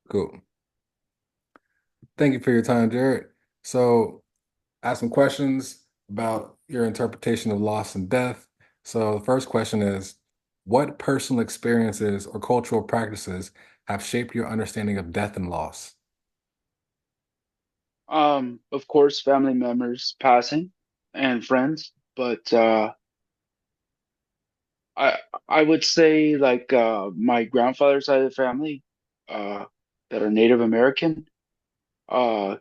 Cool. Thank you for your time, Jared. So, I have some questions about your interpretation of loss and death. So, the first question is, what personal experiences or cultural practices have shaped your understanding of death and loss? Of course, family members passing and friends, but I I would say like my grandfather's side of the family, uh, that are Native American, uh,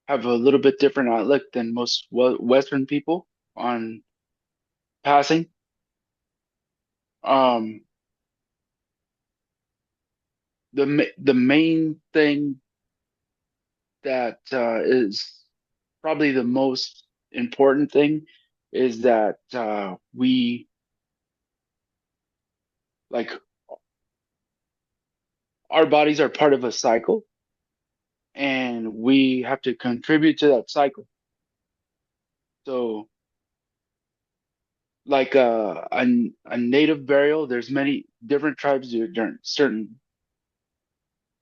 have a little bit different outlook than most Western people on passing. Um, the main thing that is probably the most important thing is that we like our bodies are part of a cycle and we have to contribute to that cycle. So, like a native burial, there's many different tribes do it during certain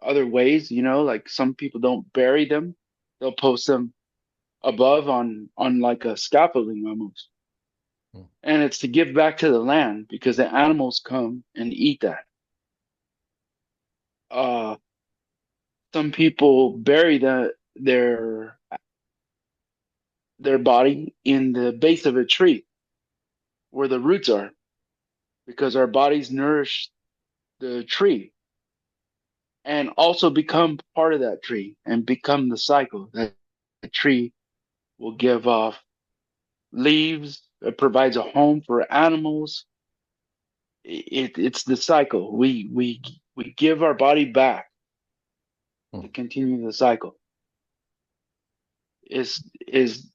other ways. Like some people don't bury them; they'll post them above on like a scaffolding almost, Hmm. and it's to give back to the land because the animals come and eat that. Uh, some people bury their body in the base of a tree where the roots are because our bodies nourish the tree and also become part of that tree and become the cycle that the tree will give off leaves. It provides a home for animals. It's the cycle. We give our body back Hmm. to continue the cycle. Is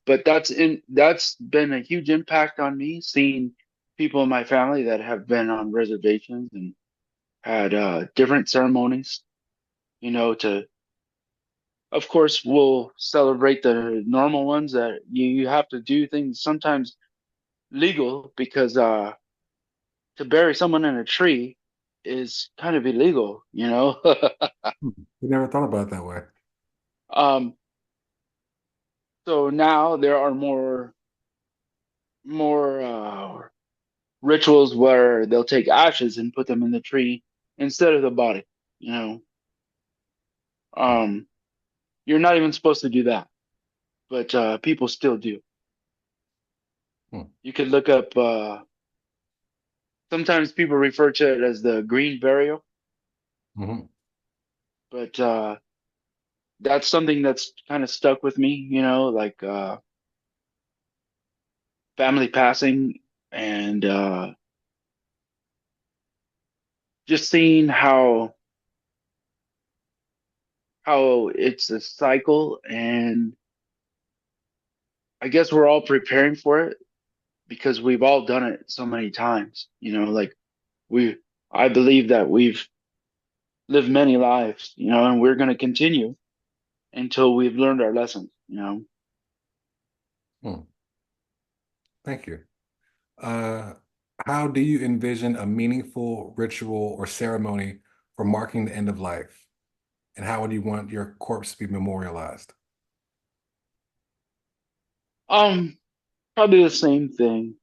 but that's been a huge impact on me seeing people in my family that have been on reservations and had different ceremonies, to of course, we'll celebrate the normal ones that you have to do things sometimes legal because to bury someone in a tree is kind of illegal. Hmm. We never thought about it that way. um, so now there are more rituals where they'll take ashes and put them in the tree instead of the body. You know, Hmm. um, you're not even supposed to do that, but people still do. Hmm. You could look up. Sometimes people refer to it as the green burial, Mhm. but that's something that's kind of stuck with me, like family passing and just seeing how it's a cycle, and I guess we're all preparing for it because we've all done it so many times, like we I believe that we've lived many lives, and we're going to continue until we've learned our lessons. Hmm. Thank you. Uh, how do you envision a meaningful ritual or ceremony for marking the end of life? And how would you want your corpse to be memorialized? um Probably the same thing.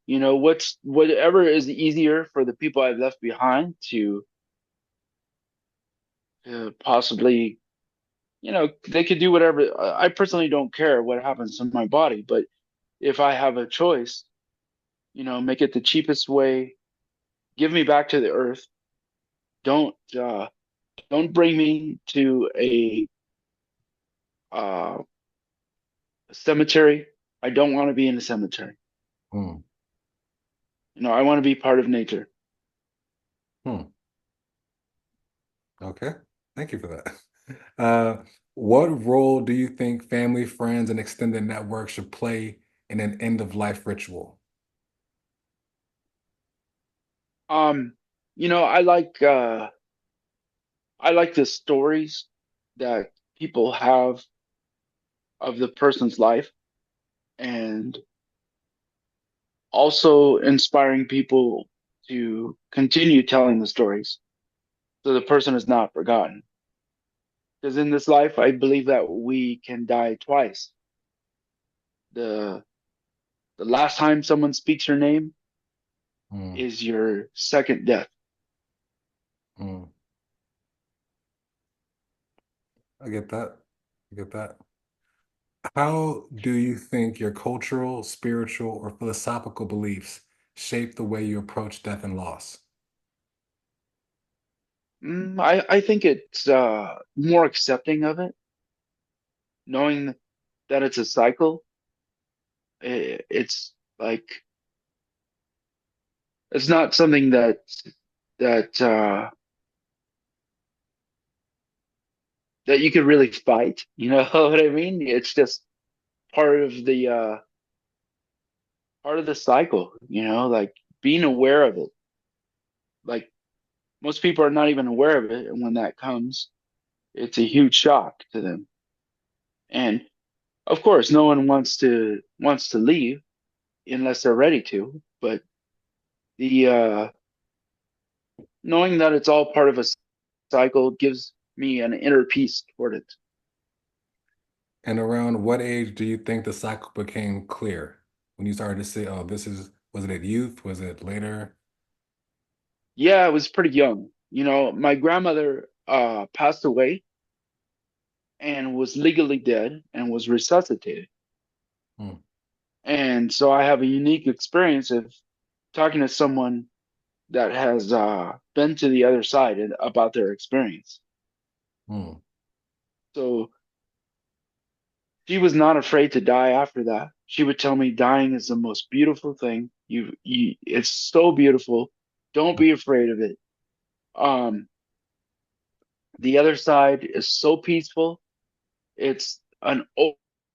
Whatever is easier for the people I've left behind to possibly, they could do whatever. I personally don't care what happens to my body, but if I have a choice, make it the cheapest way. Give me back to the earth. Don't uh, don't bring me to uh, cemetery. I don't want to be in a cemetery. Hmm. I want to be part of nature. Hmm. Okay. Thank you for that. Uh, what role do you think family, friends, and extended network should play in an end of life ritual? Um, you know, I like uh, I like the stories that people have of the person's life and also inspiring people to continue telling the stories so the person is not forgotten. Because in this life, I believe that we can die twice. The the last time someone speaks your name Mm, is your second death. mm. I get that. I get that. How do you think your cultural, spiritual, or philosophical beliefs shape the way you approach death and loss? I think it's more accepting of it, knowing that it's a cycle. It's like it's not something that that you could really fight. You know what I mean? It's just part of the part of the cycle. Like being aware of it. Like most people are not even aware of it, and when that comes, it's a huge shock to them. And of course, no one wants to leave unless they're ready to. But the knowing that it's all part of a cycle gives me an inner peace toward it. And around what age do you think the cycle became clear? When you started to say, oh, was it at youth? Was it later? Yeah, I was pretty young. My grandmother passed away and was legally dead and was resuscitated. Hmm, And so I have a unique experience of talking to someone that has been to the other side and about their experience. hmm, So she was not afraid to die after that. She would tell me dying is the most beautiful thing. It's so beautiful. Don't be afraid of it. Um, the other side is so peaceful. It's an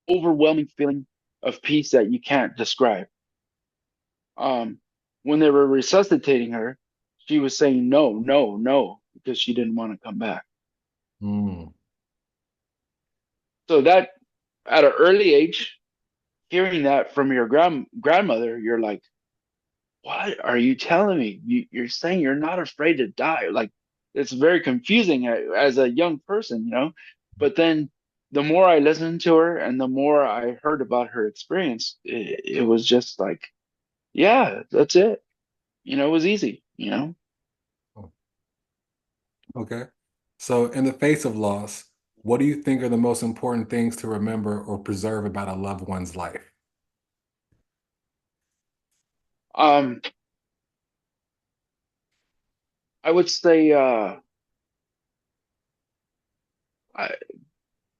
overwhelming feeling of peace that you can't describe. Um, when they were resuscitating her, she was saying no, no, no, because she didn't want to come back. hmm. So that at an early age, hearing that from your grandmother, you're like, what are you telling me? You're saying you're not afraid to die. Like it's very confusing as a young person. But then the more I listened to her and the more I heard about her experience, it was just like, yeah, that's it. It was easy. Oh, okay. So, in the face of loss, what do you think are the most important things to remember or preserve about a loved one's life? Um, I would say I,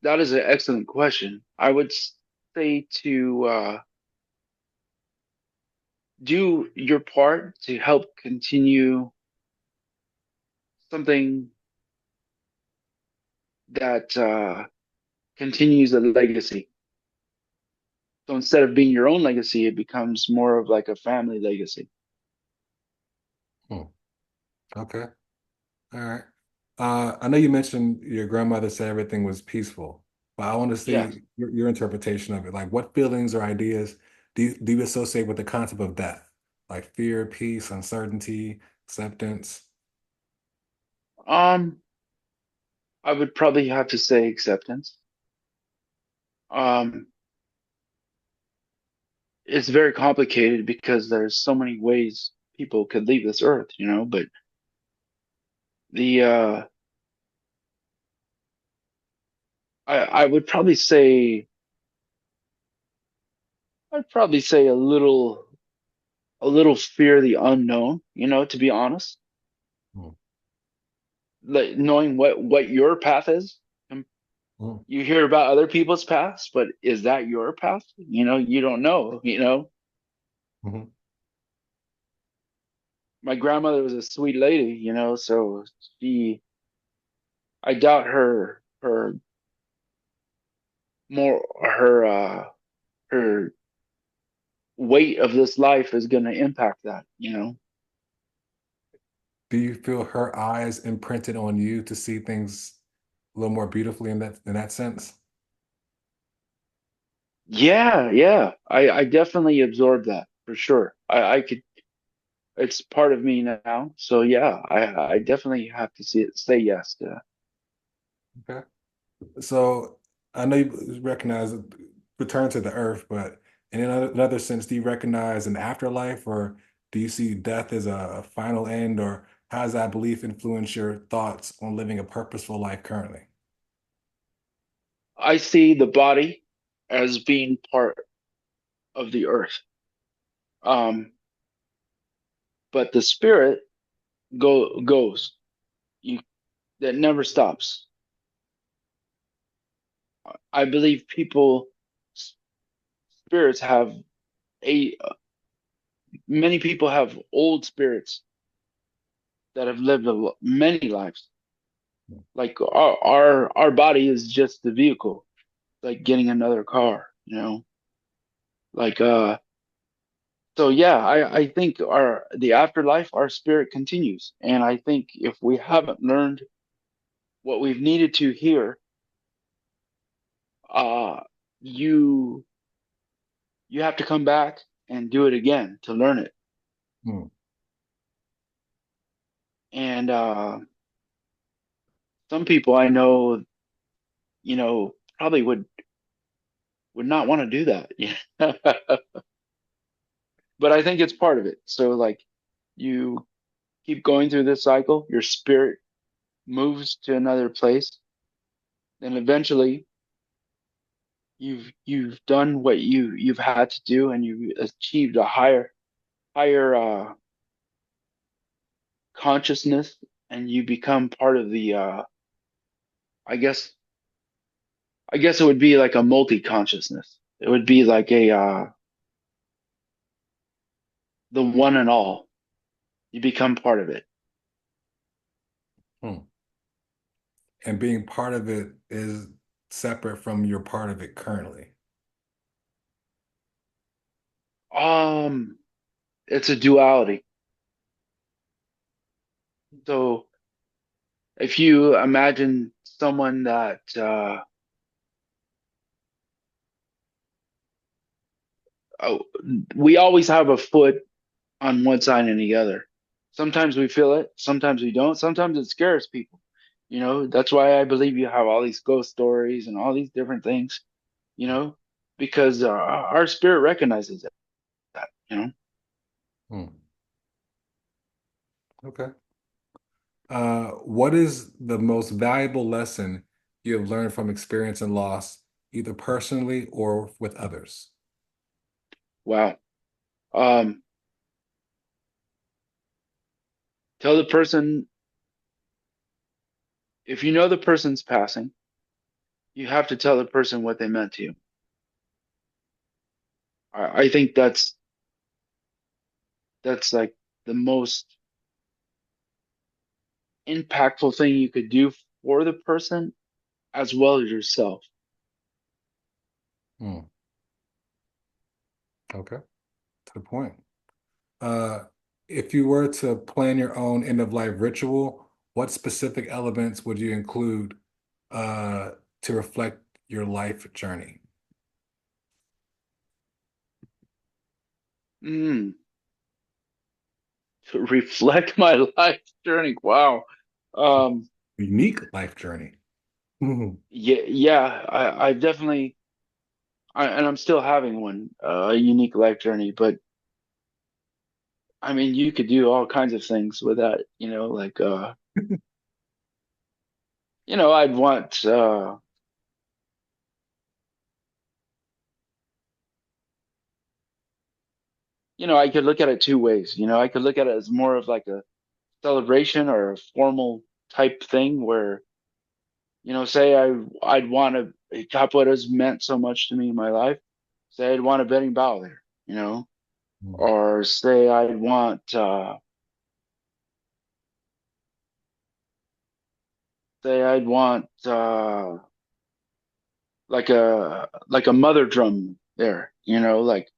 that is an excellent question. I would say to do your part to help continue something that continues a legacy. So instead of being your own legacy, it becomes more of like a family legacy. Hmm, okay. All right. I know you mentioned your grandmother said everything was peaceful, but I want to Yeah. see your interpretation of it. Like, what feelings or ideas do you associate with the concept of death? Like fear, peace, uncertainty, acceptance? Um, I would probably have to say acceptance. Um, it's very complicated because there's so many ways people could leave this earth, but the I would probably say I'd probably say a little fear the unknown, to be honest. Hmm, Like knowing what your path is. hmm, You hear about other people's paths, but is that your path? You don't know. hmm. My grandmother was a sweet lady, so she I doubt her more her weight of this life is gonna impact that. Do you feel her eyes imprinted on you to see things a little more beautifully in that sense? Yeah, yeah. I definitely absorbed that for sure. I could it's part of me now. So yeah, I definitely have to say yes to that. Okay. So I know you recognize return to the earth, but in another sense, do you recognize an afterlife, or do you see death as a final end, or how does that belief influence your thoughts on living a purposeful life currently? I see the body as being part of the earth. Um, but the spirit goes. You that never stops. I believe spirits have a many people have old spirits that have lived many lives. Like our body is just the vehicle, like getting another car, you know. Like so yeah, I think our the afterlife, our spirit continues. And I think if we haven't learned what we've needed to here, uh you you have to come back and do it again to learn it. Hmm. And some people I know, probably would not want to do that. But I think it's part of it. So like you keep going through this cycle, your spirit moves to another place, then eventually you've done what you've had to do, and you've achieved a higher consciousness, and you become part of the I guess I guess it would be like a multi consciousness. It would be like a the one and all. You become part of it. Hmm. And being part of it is separate from your part of it currently. Um, it's a duality. So if you imagine someone that oh, we always have a foot on one side and the other. Sometimes we feel it, sometimes we don't. Sometimes it scares people. That's why I believe you have all these ghost stories and all these different things, you know, because our spirit recognizes that. Hmm. Okay. What is the most valuable lesson you have learned from experience and loss, either personally or with others? Wow. Um, Tell the person, if you know the person's passing, you have to tell the person what they meant to you. I think that's like the most impactful thing you could do for the person as well as yourself. Hmm. Okay, to the point. Uh, if you were to plan your own end of life ritual, what specific elements would you include uh, to reflect your life journey? Mm, to reflect my life journey. Wow. Um, Unique life journey. Hmm. yeah, yeah, I definitely, and I'm still having one, a unique life journey. But I mean, you could do all kinds of things with that. Like, I'd want, I could look at it two ways. I could look at it as more of like a celebration or a formal type thing where, say I'd want to, capoeira's meant so much to me in my life. Say I'd want a betting bow there. Or say I'd want like a mother drum there. Like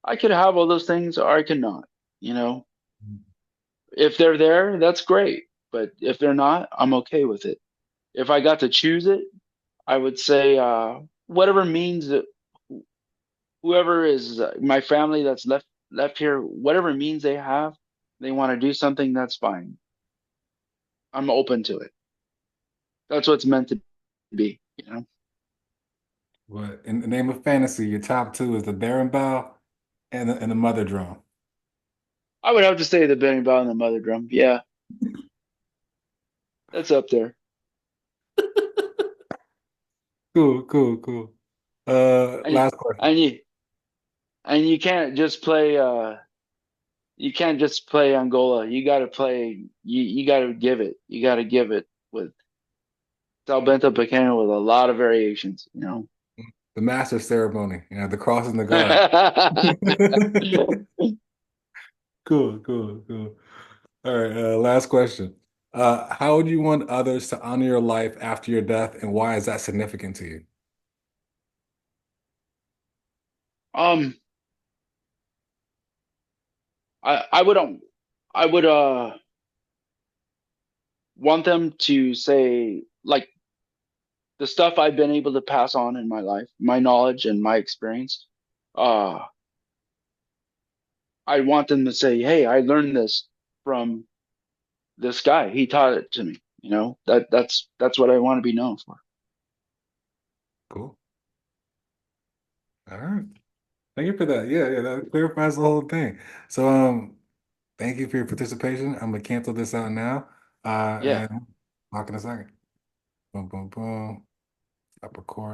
I could have all those things or I could not, you know. If they're there, that's great. But if they're not, I'm okay with it. If I got to choose it, I would say whatever means that whoever is my family that's left here, whatever means they have, they want to do something, that's fine. I'm open to it. That's what's meant to be. be, you know. But in the name of fantasy, your top two is the Baron Bow and the Mother Drum. I would have to say the Benny Bell and the Mother Drum. Yeah, that's up there. Cool, cool, cool. And Last question. and you and you can't just play Angola. You got to play. You got to give it. You got to give it with Salbento Pequeno with a lot of variations. You know. The master ceremony, the cross and the guard. Cool, cool, cool. All right, last question. How would you want others to honor your life after your death, and why is that significant to you? um, I would want them to say like the stuff I've been able to pass on in my life, my knowledge and my experience. Uh, I want them to say, "Hey, I learned this from this guy. He taught it to me." You know, that's what I want to be known for. Cool. All right. Thank you for that. Yeah, yeah, that clarifies the whole thing. So, thank you for your participation. I'm gonna cancel this out now. Yeah. And talk in a second. Boom, boom, boom. Stop recording.